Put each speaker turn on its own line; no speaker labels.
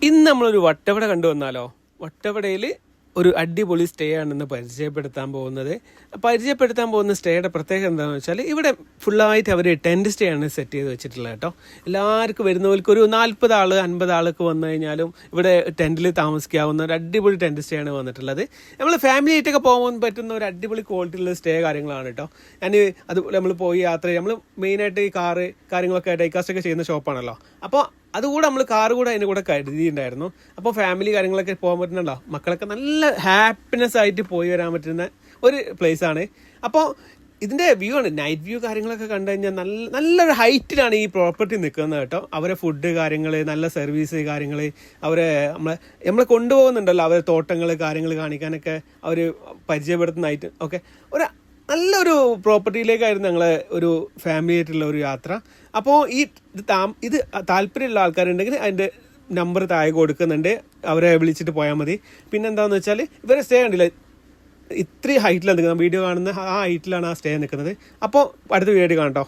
ഇന്ന് നമ്മളൊരു വട്ടവട കണ്ടുവന്നാലോ. വട്ടവടയിൽ ഒരു അടിപൊളി സ്റ്റേ ആണെന്ന് പരിചയപ്പെടുത്താൻ പോകുന്ന സ്റ്റേയുടെ പ്രത്യേകത എന്താണെന്ന് വെച്ചാൽ ഇവിടെ ഫുള്ളായിട്ട് അവർ ടെൻറ്റ് സ്റ്റേ ആണ് സെറ്റ് ചെയ്ത് വെച്ചിട്ടുള്ളത് കേട്ടോ. എല്ലാവർക്കും വരുന്നവർക്ക് ഒരു 40 ആൾ 50 ആൾക്ക് വന്നു കഴിഞ്ഞാലും ഇവിടെ ടെൻറ്റിൽ താമസിക്കാവുന്ന ഒരു അടിപൊളി ടെൻറ്റ് സ്റ്റേ ആണ് വന്നിട്ടുള്ളത്. നമ്മൾ ഫാമിലി ആയിട്ടൊക്കെ പോകാൻ പറ്റുന്ന ഒരു അടിപൊളി ക്വാളിറ്റിയുള്ള സ്റ്റേ കാര്യങ്ങളാണ് കേട്ടോ. അതുപോലെ നമ്മൾ പോയി യാത്ര ചെയ്യും. നമ്മൾ മെയിനായിട്ട് ഈ കാറ് കാര്യങ്ങളൊക്കെ ഡൈകാസ്റ്റ് ഒക്കെ ചെയ്യുന്ന ഷോപ്പാണല്ലോ. അപ്പോൾ അതുകൂടെ നമ്മൾ കാറ് കൂടെ അതിൻ്റെ കൂടെ കരുതിയിട്ടുണ്ടായിരുന്നു. അപ്പോൾ ഫാമിലി കാര്യങ്ങളൊക്കെ പോകാൻ പറ്റുന്നുണ്ടോ, മക്കളൊക്കെ നല്ല ഹാപ്പിനെസ് ആയിട്ട് പോയി വരാൻ പറ്റുന്ന ഒരു പ്ലേസാണ്. അപ്പോൾ ഇതിൻ്റെ വ്യൂ ആണ്, നൈറ്റ് വ്യൂ കാര്യങ്ങളൊക്കെ കണ്ടു കഴിഞ്ഞാൽ നല്ലൊരു ഹൈറ്റിലാണ് ഈ പ്രോപ്പർട്ടി നിൽക്കുന്നത് കേട്ടോ. അവരെ ഫുഡ് കാര്യങ്ങൾ, നല്ല സർവീസ് കാര്യങ്ങൾ, നമ്മളെ കൊണ്ടുപോകുന്നുണ്ടല്ലോ, അവരെ തോട്ടങ്ങൾ കാര്യങ്ങൾ കാണിക്കാനൊക്കെ അവർ പരിചയപ്പെടുത്തുന്നതായിട്ട് ഒക്കെ ഒരു നല്ലൊരു പ്രോപ്പർട്ടിയിലേക്കായിരുന്നു ഞങ്ങളെ ഒരു ഫാമിലി ആയിട്ടുള്ള ഒരു യാത്ര. അപ്പോൾ ഇത് താല്പര്യമുള്ള ആൾക്കാരുണ്ടെങ്കിൽ അതിൻ്റെ നമ്പർ താഴെ കൊടുക്കുന്നുണ്ട്, അവരെ വിളിച്ചിട്ട് പോയാൽ മതി. പിന്നെ എന്താണെന്ന് വെച്ചാൽ ഇവരെ സ്റ്റേ കണ്ടില്ല, ഇത്രയും ഹൈറ്റിലാണ് നിൽക്കുന്നത്. വീഡിയോ കാണുന്ന ആ ഹൈറ്റിലാണ് ആ സ്റ്റേ നിൽക്കുന്നത്. അപ്പോൾ അടുത്ത വീഡിയോ കാണട്ടോ.